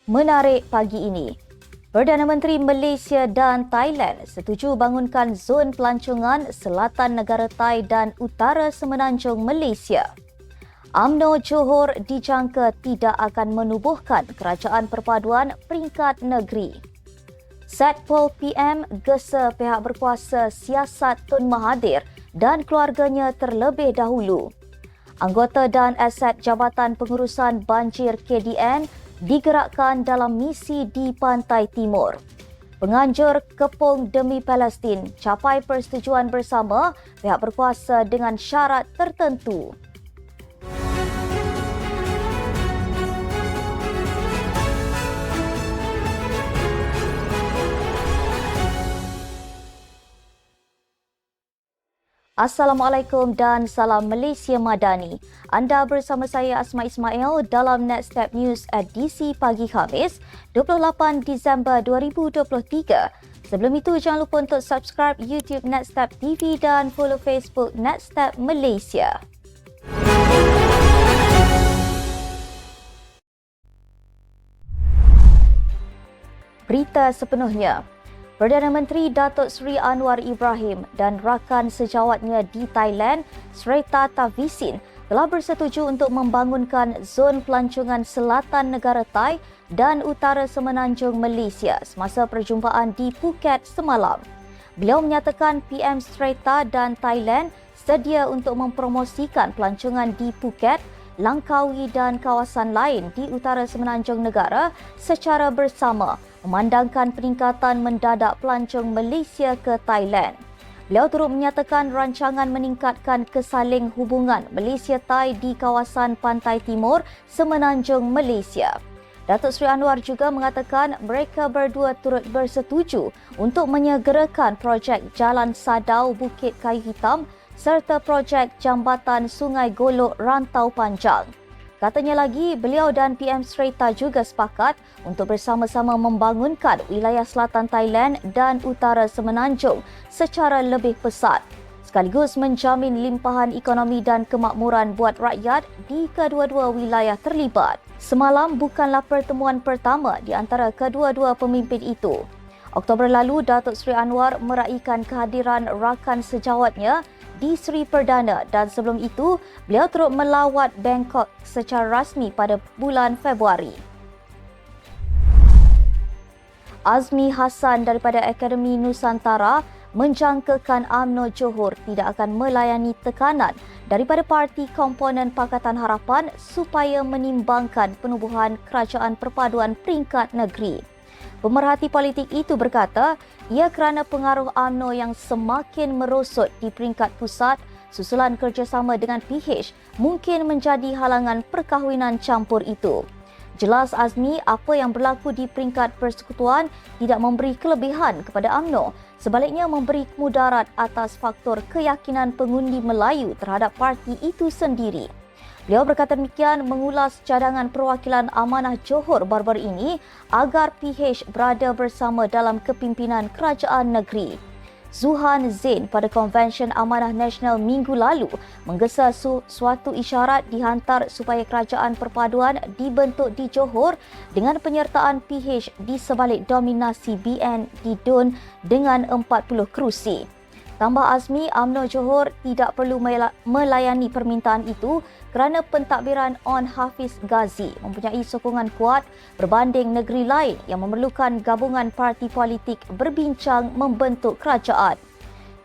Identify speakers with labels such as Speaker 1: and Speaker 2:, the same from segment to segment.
Speaker 1: Menarik pagi ini. Perdana Menteri Malaysia dan Thailand setuju bangunkan zon pelancongan selatan negara Thai dan utara semenanjung Malaysia. UMNO Johor dijangka tidak akan menubuhkan kerajaan perpaduan peringkat negeri. Setpol PM gesa pihak berkuasa siasat Tun Mahathir dan keluarganya terlebih dahulu. Anggota dan aset Jabatan Pengurusan Banjir KDN digerakkan dalam misi di Pantai Timur. Penganjur kepung demi Palestin capai persetujuan bersama pihak berkuasa dengan syarat tertentu. Assalamualaikum dan salam Malaysia Madani. Anda bersama saya Asma Ismail dalam Netstep News edisi pagi Khamis 28 Disember 2023. Sebelum itu jangan lupa untuk subscribe YouTube Netstep TV dan follow Facebook Netstep Malaysia. Berita sepenuhnya. Perdana Menteri Datuk Seri Anwar Ibrahim dan rakan sejawatnya di Thailand, Srettha Thavisin, telah bersetuju untuk membangunkan zon pelancongan selatan negara Thai dan utara semenanjung Malaysia semasa perjumpaan di Phuket semalam. Beliau menyatakan PM Srettha dan Thailand sedia untuk mempromosikan pelancongan di Phuket, Langkawi dan kawasan lain di utara semenanjung negara secara bersama, memandangkan peningkatan mendadak pelancong Malaysia ke Thailand. Beliau turut menyatakan rancangan meningkatkan kesaling hubungan Malaysia-Thai di kawasan Pantai Timur semenanjung Malaysia. Datuk Seri Anwar juga mengatakan mereka berdua turut bersetuju untuk menyegerakan projek Jalan Sadau Bukit Kayu Hitam serta projek Jambatan Sungai Golok Rantau Panjang. Katanya lagi, beliau dan PM Srettha juga sepakat untuk bersama-sama membangunkan wilayah selatan Thailand dan utara semenanjung secara lebih pesat, sekaligus menjamin limpahan ekonomi dan kemakmuran buat rakyat di kedua-dua wilayah terlibat. Semalam bukanlah pertemuan pertama di antara kedua-dua pemimpin itu. Oktober lalu, Datuk Seri Anwar meraihkan kehadiran rakan sejawatnya di Sri Perdana dan sebelum itu beliau turut melawat Bangkok secara rasmi pada bulan Februari. Azmi Hassan daripada Akademi Nusantara menjangkakan UMNO Johor tidak akan melayani tekanan daripada parti komponen Pakatan Harapan supaya menimbangkan penubuhan kerajaan perpaduan peringkat negeri. Pemerhati politik itu berkata, ia kerana pengaruh UMNO yang semakin merosot di peringkat pusat susulan kerjasama dengan PH mungkin menjadi halangan perkahwinan campur itu. Jelas Azmi, apa yang berlaku di peringkat persekutuan tidak memberi kelebihan kepada UMNO, sebaliknya memberi mudarat atas faktor keyakinan pengundi Melayu terhadap parti itu sendiri. Beliau berkata demikian mengulas cadangan perwakilan amanah Johor baru-baru ini agar PH berada bersama dalam kepimpinan kerajaan negeri. Zuhan Zain pada Konvensyen Amanah Nasional minggu lalu menggesa suatu isyarat dihantar supaya kerajaan perpaduan dibentuk di Johor dengan penyertaan PH di sebalik dominasi BN di DUN dengan 40 kerusi. Tambah Azmi, UMNO Johor tidak perlu melayani permintaan itu kerana pentadbiran On Hafiz Ghazi mempunyai sokongan kuat berbanding negeri lain yang memerlukan gabungan parti politik berbincang membentuk kerajaan.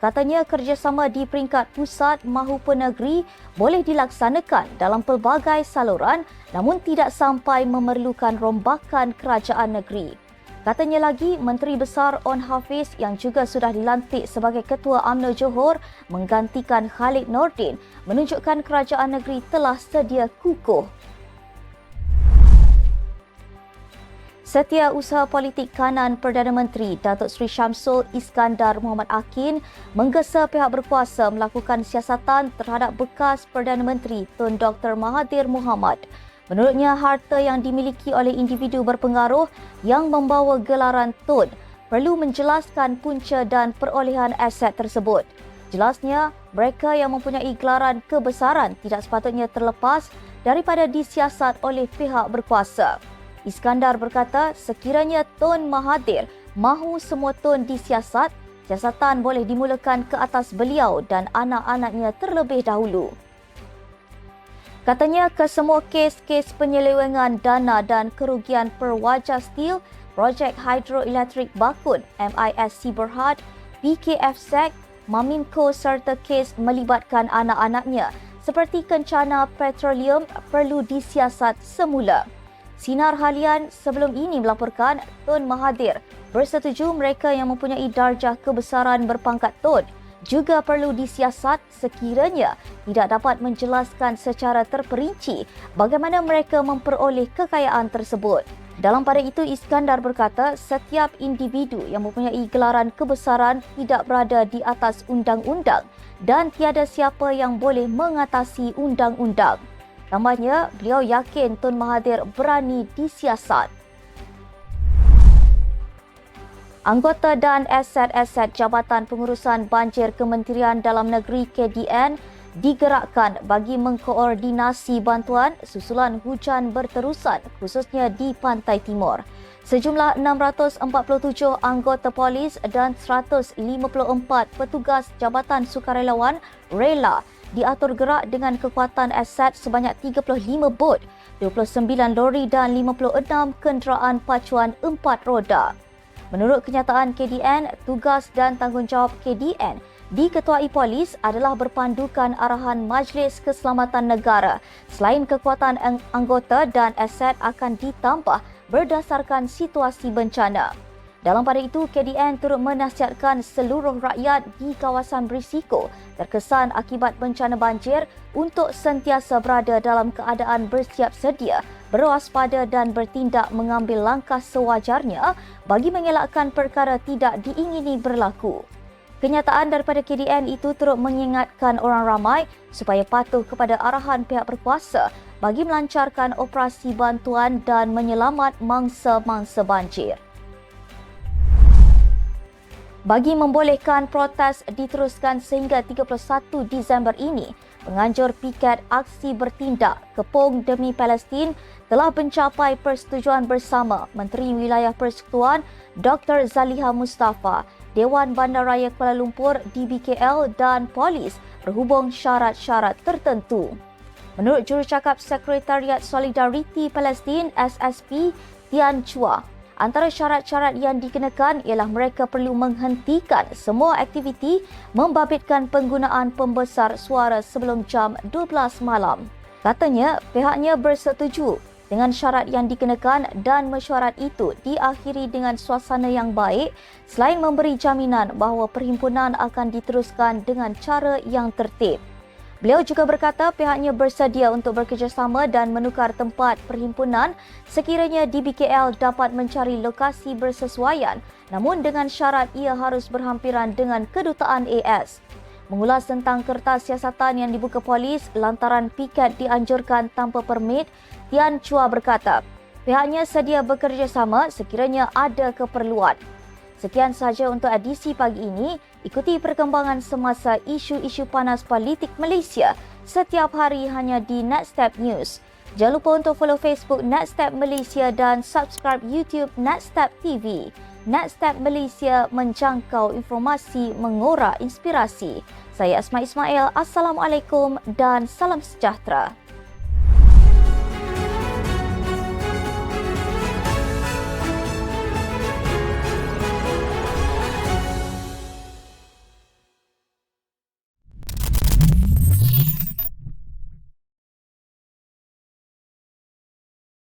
Speaker 1: Katanya kerjasama di peringkat pusat mahupun negeri boleh dilaksanakan dalam pelbagai saluran namun tidak sampai memerlukan rombakan kerajaan negeri. Katanya lagi, Menteri Besar On Hafiz yang juga sudah dilantik sebagai Ketua UMNO Johor menggantikan Khalid Nordin menunjukkan kerajaan negeri telah sedia kukuh. Setiausaha Politik Kanan Perdana Menteri Datuk Seri Syamsul Iskandar Mohamad Akin menggesa pihak berkuasa melakukan siasatan terhadap bekas Perdana Menteri Tun Dr. Mahathir Mohamad. Menurutnya, harta yang dimiliki oleh individu berpengaruh yang membawa gelaran Tun perlu menjelaskan punca dan perolehan aset tersebut. Jelasnya, mereka yang mempunyai gelaran kebesaran tidak sepatutnya terlepas daripada disiasat oleh pihak berkuasa. Iskandar berkata sekiranya Tun Mahathir mahu semua Tun disiasat, siasatan boleh dimulakan ke atas beliau dan anak-anaknya terlebih dahulu. Katanya kesemua kes-kes penyelewengan dana dan kerugian Perwaja Steel, Projek Hidroelektrik Bakun, MISC Berhad, PKF-SEC, Maminco serta kes melibatkan anak-anaknya seperti Kencana Petroleum perlu disiasat semula. Sinar Halian sebelum ini melaporkan Tun Mahathir bersetuju mereka yang mempunyai darjah kebesaran berpangkat Tun juga perlu disiasat sekiranya tidak dapat menjelaskan secara terperinci bagaimana mereka memperoleh kekayaan tersebut. Dalam pada itu, Iskandar berkata setiap individu yang mempunyai gelaran kebesaran tidak berada di atas undang-undang dan tiada siapa yang boleh mengatasi undang-undang. Tambahnya, beliau yakin Tun Mahathir berani disiasat. Anggota dan aset-aset Jabatan Pengurusan Banjir Kementerian Dalam Negeri KDN digerakkan bagi mengkoordinasi bantuan susulan hujan berterusan khususnya di Pantai Timur. Sejumlah 647 anggota polis dan 154 petugas Jabatan Sukarelawan rela diatur gerak dengan kekuatan aset sebanyak 35 bot, 29 lori dan 56 kenderaan pacuan 4 roda. Menurut kenyataan KDN, tugas dan tanggungjawab KDN diketuai polis adalah berpandukan arahan Majlis Keselamatan Negara. Selain kekuatan anggota dan aset akan ditambah berdasarkan situasi bencana. Dalam pada itu, KDN turut menasihatkan seluruh rakyat di kawasan berisiko terkesan akibat bencana banjir untuk sentiasa berada dalam keadaan bersiap sedia, berwaspada dan bertindak mengambil langkah sewajarnya bagi mengelakkan perkara tidak diingini berlaku. Kenyataan daripada KDN itu turut mengingatkan orang ramai supaya patuh kepada arahan pihak berkuasa bagi melancarkan operasi bantuan dan menyelamat mangsa-mangsa banjir. Bagi membolehkan protes diteruskan sehingga 31 Disember ini, penganjur piket aksi bertindak Kepung Demi Palestin telah mencapai persetujuan bersama Menteri Wilayah Persekutuan Dr. Zaliha Mustafa, Dewan Bandaraya Kuala Lumpur DBKL dan polis berhubung syarat-syarat tertentu. Menurut jurucakap Sekretariat Solidariti Palestin SSP Tian Chua, antara syarat-syarat yang dikenakan ialah mereka perlu menghentikan semua aktiviti membabitkan penggunaan pembesar suara sebelum jam 12 malam. Katanya, pihaknya bersetuju dengan syarat yang dikenakan dan mesyuarat itu diakhiri dengan suasana yang baik selain memberi jaminan bahawa perhimpunan akan diteruskan dengan cara yang tertib. Beliau juga berkata pihaknya bersedia untuk bekerjasama dan menukar tempat perhimpunan sekiranya DBKL dapat mencari lokasi bersesuaian, namun dengan syarat ia harus berhampiran dengan kedutaan AS. Mengulas tentang kertas siasatan yang dibuka polis lantaran piket dianjurkan tanpa permit, Tian Chua berkata pihaknya sedia bekerjasama sekiranya ada keperluan. Sekian sahaja untuk edisi pagi ini. Ikuti perkembangan semasa isu-isu panas politik Malaysia setiap hari hanya di Netstep News. Jangan lupa untuk follow Facebook Netstep Malaysia dan subscribe YouTube Netstep TV. Netstep Malaysia menjangkau informasi mengorak inspirasi. Saya Asma Ismail. Assalamualaikum dan salam sejahtera.